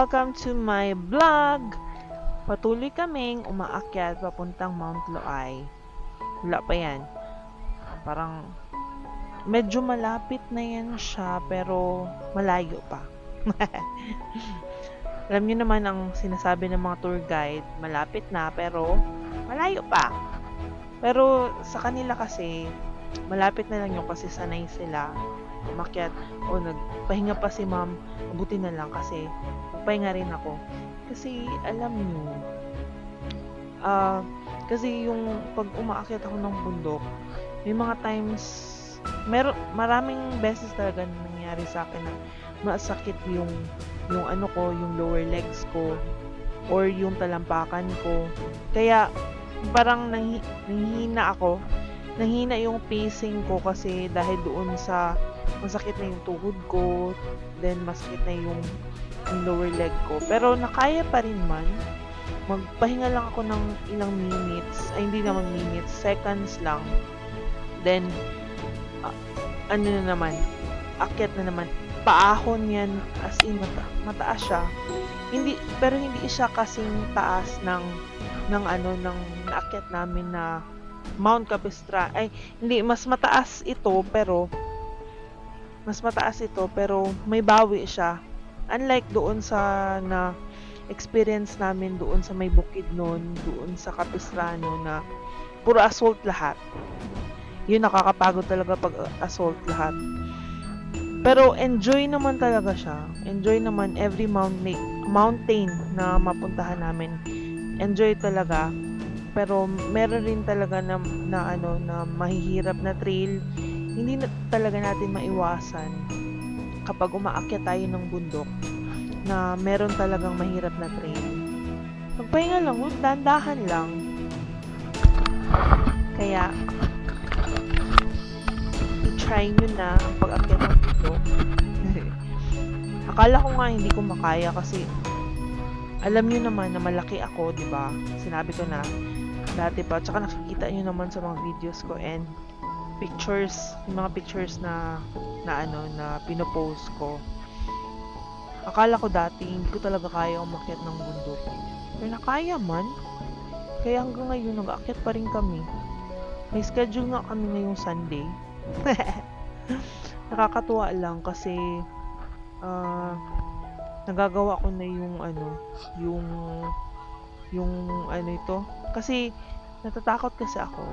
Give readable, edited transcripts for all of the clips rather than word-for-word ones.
welcome to my vlog! Patuloy kaming umaakyat papuntang Mount Loay. Wala pa yan. Parang medyo malapit na yan siya pero malayo pa. Alam niyo naman ang sinasabi ng mga tour guide, malapit na pero malayo pa. Pero sa kanila kasi, malapit na lang yun kasi sanay sila umakyat. O nagpahinga pa si ma'am, mabuti na lang kasi nagpahinga rin ako. Kasi alam nyo, kasi yung pag umaakyat ako ng bundok, may mga times, maraming beses talaga nangyari sa akin na masakit yung ano ko, yung lower legs ko, or yung talampakan ko. Kaya parang nanghina yung pacing ko kasi dahil doon sa masakit na yung tuhod ko, then masakit na yung lower leg ko. Pero nakaya pa rin man. Magpahinga lang ako ng ilang minutes, ay hindi naman minutes, seconds lang. Then, ano na naman, akyat na naman. Paahon yan, as in mataas siya. Pero hindi siya kasing taas ng naakyat namin na Mount Capistrano. Ay, hindi, mas mataas ito pero may bawi siya. Unlike doon sa na experience namin doon sa may bukid noon, doon sa Capistrano na puro assault lahat. Yun, nakakapagod talaga pag assault lahat. Pero enjoy naman talaga siya. Enjoy naman every mountain na mapuntahan namin. Enjoy talaga. Pero meron rin talaga na mahihirap na trail. Hindi na talaga natin maiwasan kapag umaakyat tayo ng bundok na meron talagang mahirap na trail. Magpahinga lang, dandahan lang. Kaya i-try nyo na ang pag-akyat ng bundok. Akala ko nga hindi ko makaya kasi alam nyo naman na malaki ako, di ba? Sinabi ko na dati pa, tsaka nakikita nyo naman sa mga videos ko and pictures, yung mga pictures na pinopost ko. Akala ko dati hindi ko talaga kaya umakyat ng bundok. Pero nakaya man. Kaya hanggang ngayon nag-aakyat pa rin kami. May schedule nga kami ngayong Sunday. Nakakatuwa lang kasi nagagawa ko na yung ito. Kasi natatakot kasi ako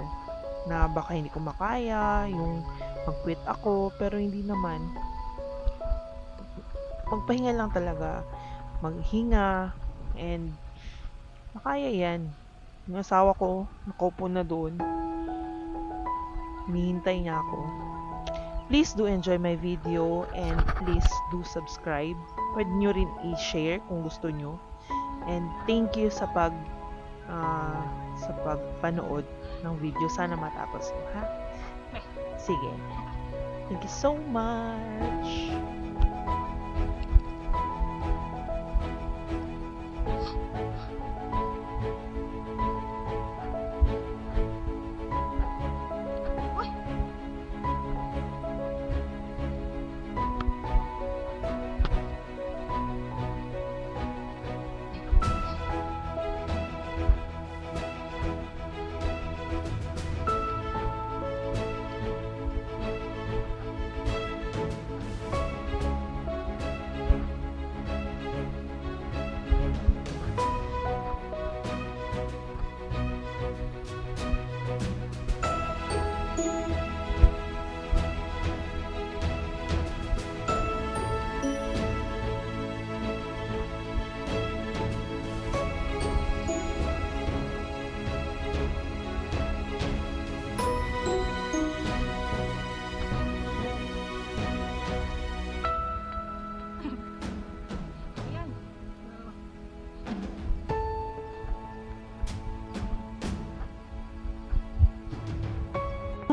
na baka hindi ko makaya, yung mag-quit ako, pero hindi naman. Magpahinga lang talaga, maghinga, and makaya yan. Yung asawa ko, nakaupo na doon. Hinihintay niya ako. Please do enjoy my video and please do subscribe. Pwede nyo rin i-share kung gusto nyo. And thank you sa pagpanood ng video. Sana matapos mo, ha? Sige. Thank you so much.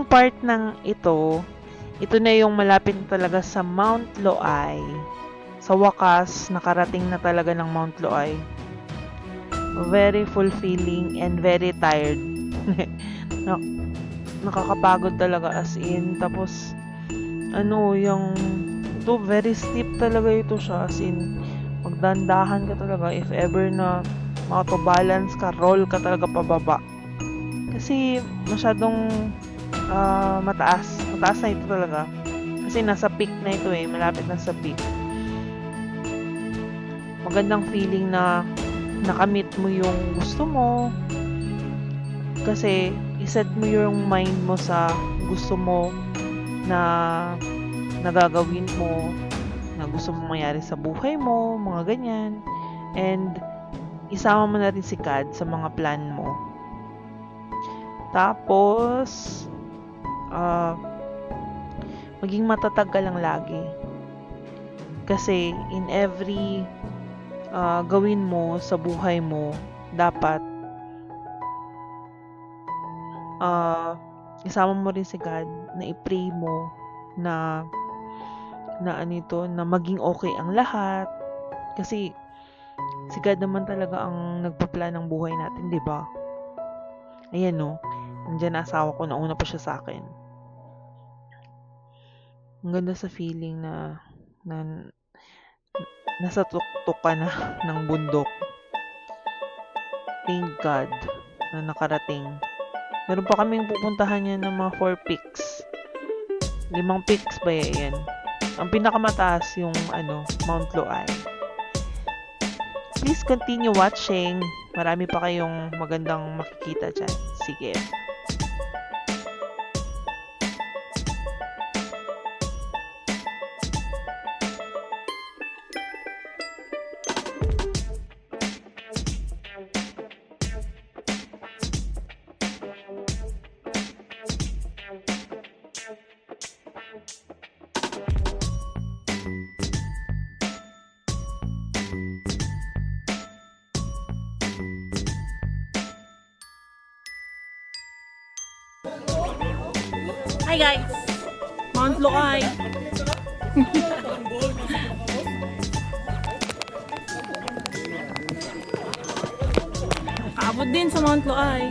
Part ng ito na yung malapit na talaga sa Mount Loay. Sa wakas, nakarating na talaga ng Mount Loay. Very fulfilling and very tired. Nakakapagod talaga as in. Tapos, ito very steep talaga ito siya. As in, magdandahan ka talaga if ever na balance ka, roll ka talaga pababa. Kasi masyadong mataas na ito talaga. Kasi nasa peak na ito malapit na sa peak. Magandang feeling na nakamit mo yung gusto mo. Kasi iset mo yung mind mo sa gusto mo na nagagawin mo, na gusto mo mangyari sa buhay mo, mga ganyan. And isama mo na rin si God sa mga plan mo. Tapos maging matatag ka lang lagi. Kasi in every gawin mo sa buhay mo, dapat isama mo rin si God, na i-pray mo na maging okay ang lahat. Kasi si God naman talaga ang nagpa-plan ng buhay natin, 'di ba? Ayan nandiyan na asawa ko, nauna pa siya sa akin. Ang ganda sa feeling na nasa tuktok ka na ng bundok. Thank God na nakarating. Meron pa kaming pupuntahan yan ng mga 4 peaks. 5 peaks ba yan? Ang pinakamataas yung Mount Loai. Please continue watching. Marami pa kayong magandang makikita dyan. Sige. Hi guys! Mount Loai! Kaabot din sa Mount Loai.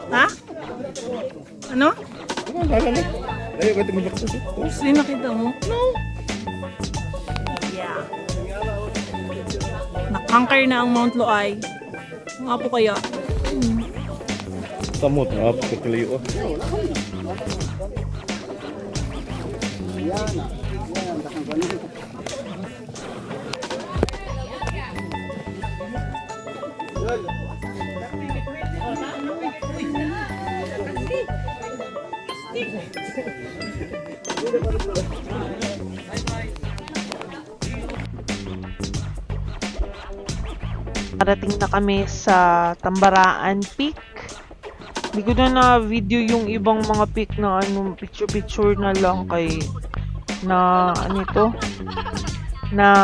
Ha? Ano? Sino nakita mo? No! Yeah. Nakangkar na ang Mount Loai. Nga po kaya. Samot, napakakalayo. Parating na kami sa Tambaraan Peak. Hindi ko na video yung ibang mga peak na picture na lang na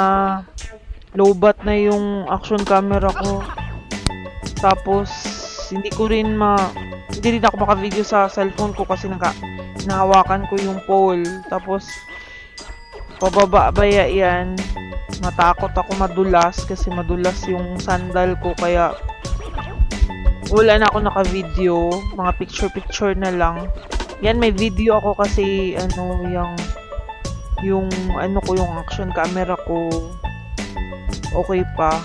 lowbat na yung action camera ko. Tapos hindi rin ako maka-video sa cellphone ko kasi nahawakan ko yung pole. Tapos pababa yan. Matakot ako madulas kasi madulas yung sandal ko, kaya wala na ako naka-video, mga picture na lang. Yan, may video ako kasi yung action camera ko okay pa.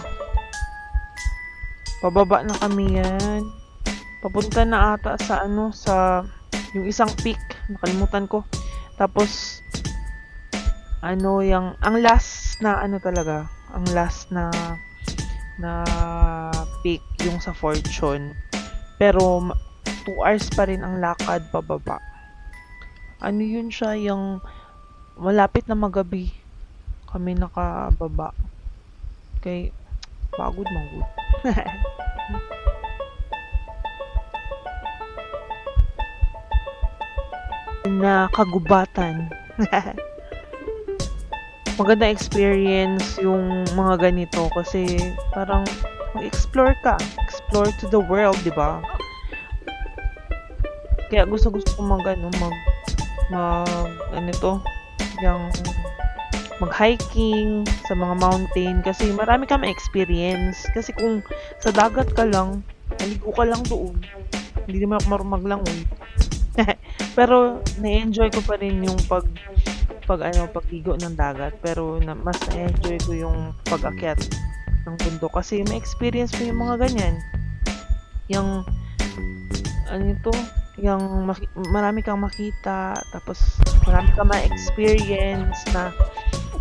Pababa na kami yan. Papunta na ata sa yung isang peak, nakalimutan ko. Tapos ang last na ang last na peak yung sa Fortune. Pero 2 hours pa rin ang lakad pababa. Yun siya, yung malapit na magabi kami nakababa. Okay, pagod. Na kagubatan. Maganda experience yung mga ganito kasi parang mag-explore to the world, di ba? Kaya gusto ko mag-hiking sa mga mountain kasi marami kang experience. Kasi kung sa dagat ka lang, maligo ka lang doon. Hindi naman ako marunong maglangoy. Pero na-enjoy ko pa rin yung pagligo ng dagat, pero mas na-enjoy ko yung pag-akyat ng bundok kasi may experience mo yung mga ganyan. Yung ano ito, yung marami kang makita, tapos marami kang ma-experience na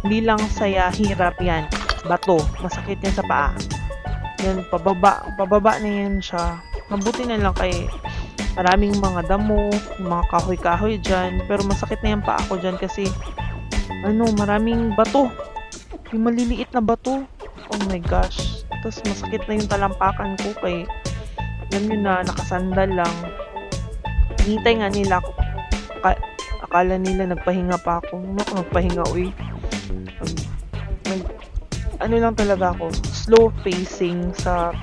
hindi lang saya, hirap yan. Bato, masakit yan sa paa. Yan, pababa na yan siya. Mabuti na lang kay maraming mga damo, yung mga kahoy-kahoy dyan. Pero masakit na yung paa ko dyan kasi maraming bato. Yung maliliit na bato. Oh my gosh. Tapos masakit na yung talampakan ko kay alam yun na nakasandal lang. Hinintay nga nila ako. Akala nila nagpahinga pa ako. Ano ako nagpahinga, uy. Ano lang talaga ako, slow pacing sa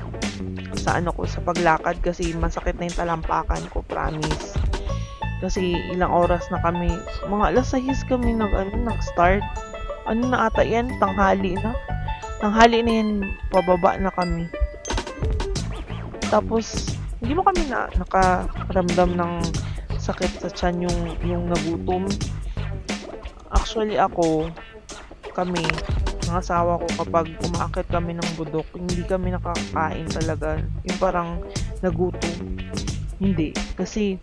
sa paglakad kasi masakit na yung talampakan ko, promise. Kasi ilang oras na kami, mga alas 6 kami nag-start. Ano na ata yan, tanghali na. Tanghali na yan, pababa na kami. Tapos, hindi mo kami nakaramdam ng sakit sa tiyan yung nagutom. Actually kami, ng asawa ko kapag umaakyat kami ng bundok, hindi kami nakakain talaga. Yung parang nagutom. Hindi. Kasi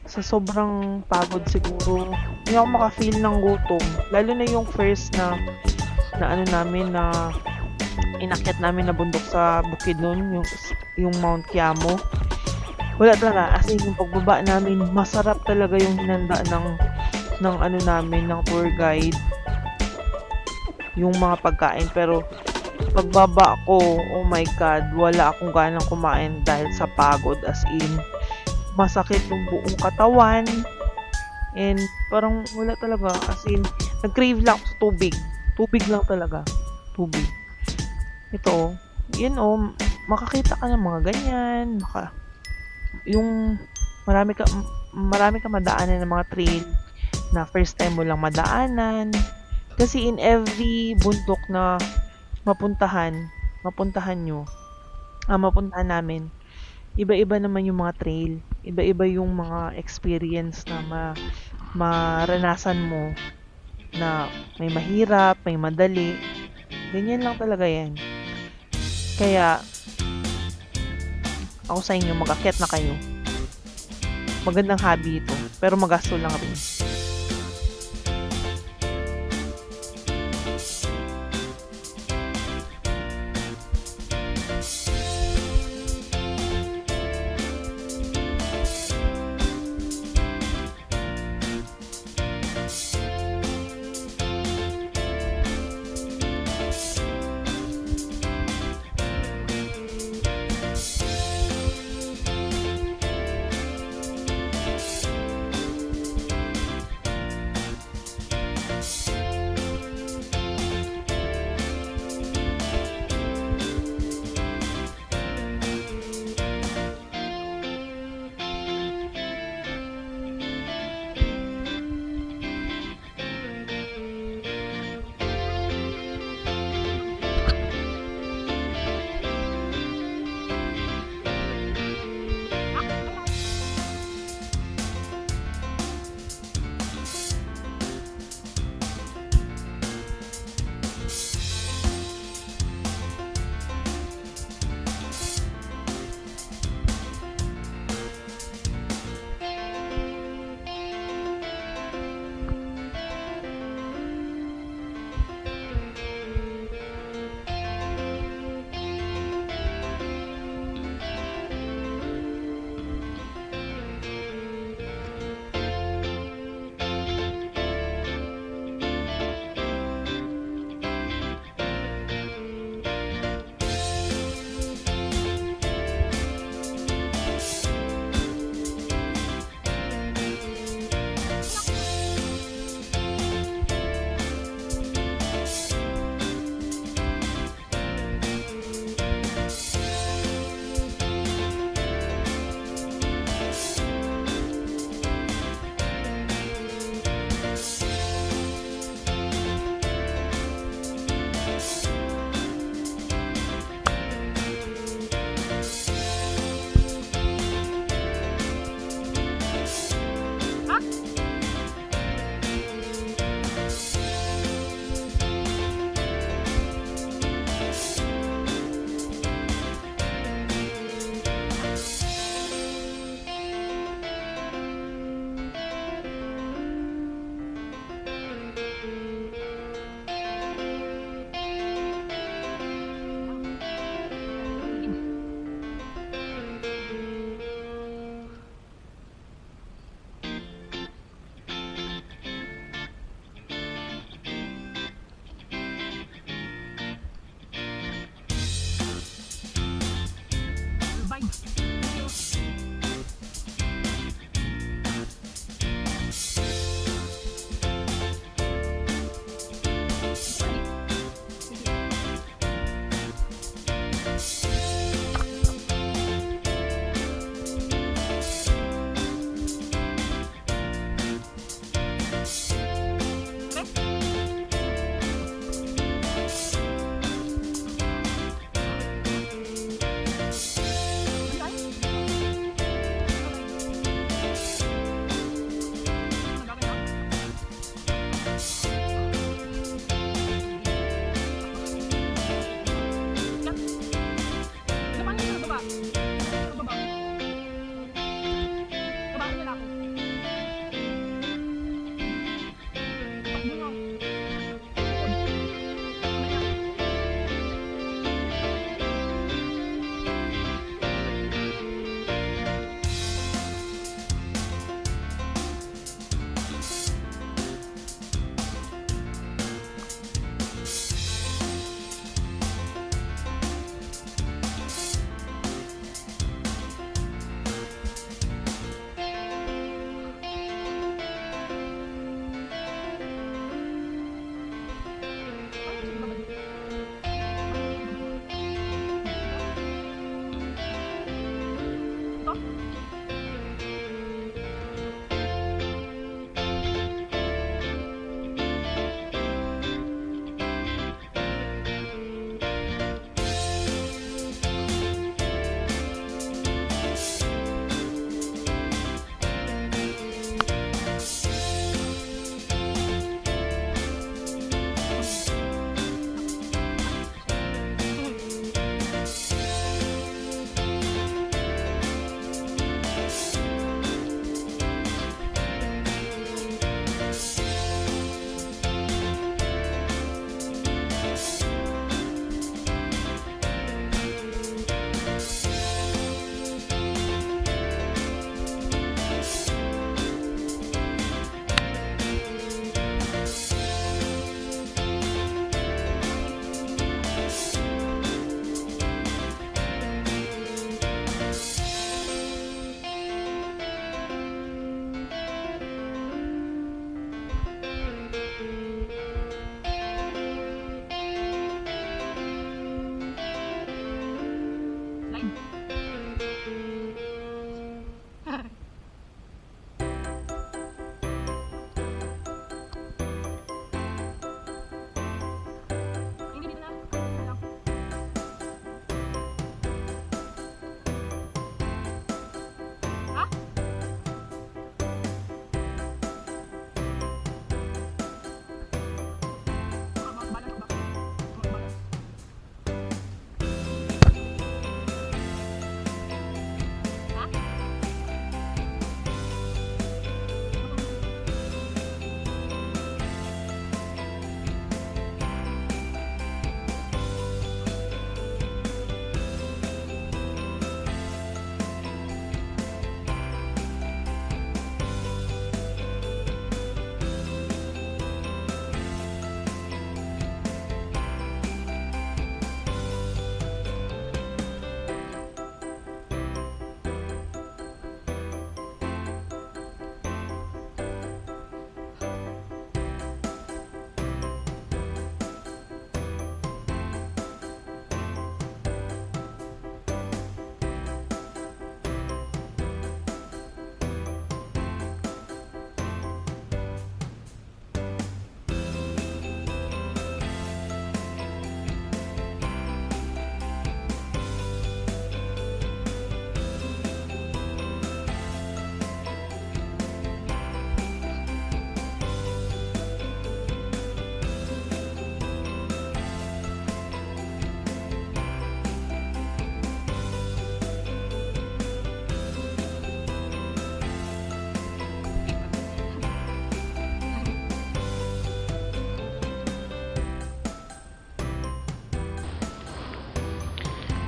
sa sobrang pagod siguro, hindi ako maka-feel ng gutom. Lalo na yung first na inakyat namin na bundok sa Bukidnon, yung Mount Kiamo. Wala talaga. As in, yung pagbaba namin, masarap talaga yung hinanda ng tour guide. Yung mga pagkain. Pero, pagbaba ko, oh my God, wala akong ganang kumain dahil sa pagod. As in, masakit yung buong katawan. And, parang wala talaga. As in, nag-crave lang ako sa tubig. Tubig lang talaga. Tubig. Ito, yun makakita ka ng mga ganyan. Yung marami ka madaanan ng mga trail na first time mo lang madaanan. Kasi in every bundok na mapuntahan namin, iba-iba naman yung mga trail. Iba-iba yung mga experience na maranasan mo na may mahirap, may madali. Ganyan lang talaga yan. Kaya, ako sa inyo, mag-akyat na kayo. Magandang hobby ito, pero magasto lang rin.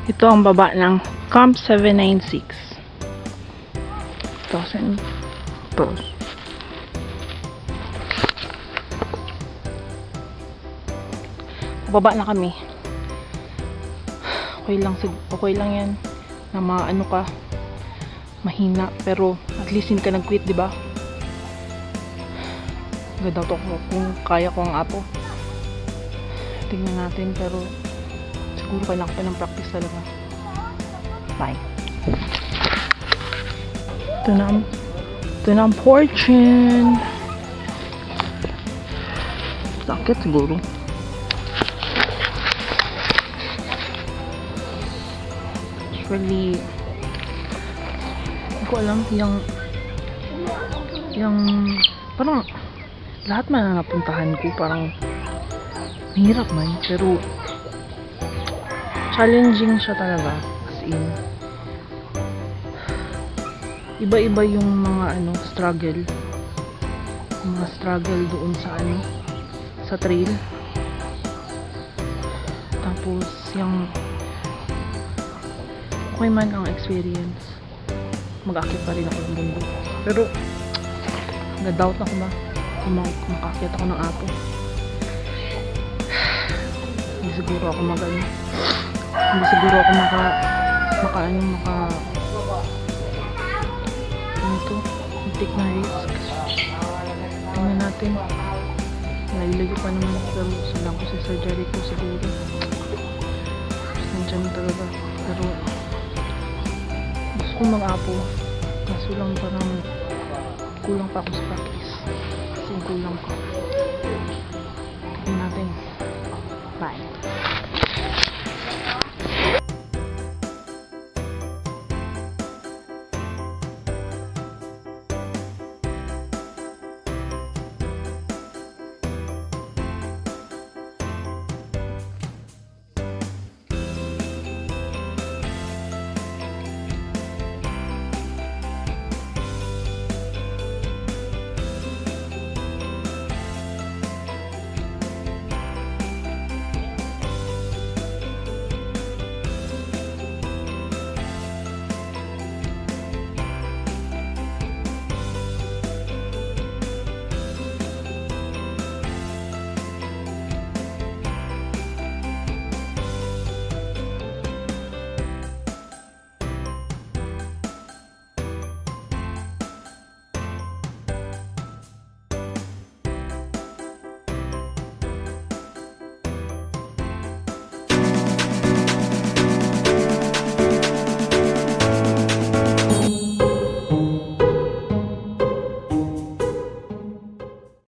Ito ang baba ng Camp 796. 1,000 pesos. Baba na kami. Okay lang yan na maano ka, mahina, pero at least hindi ka nag-quit, di ba? Ganda to kung kaya ko ang apo. Tingnan natin, pero siguro kailangan pa ng practice talaga. Bye. Ito na ang fortune. Sakit siguro. Actually, hindi ko alam yung parang lahat man na napuntahan ko parang mahirap man, pero challenging siya talaga, as in iba-iba yung mga struggle doon sa sa trail. Tapos yung okay man ang experience, mag-akit pa rin ako ng bundok, pero na-doubt ako ba kung makakit ako ng apo. Hindi siguro ako hindi siguro ako take na risk. Tingnan natin, nailayo pa naman, pero salang ko sa surgery ko siguro nandiyan talaga, pero gusto ko mag-apo, kaso lang parang kulang pa ako sa practice, kasi kulang pa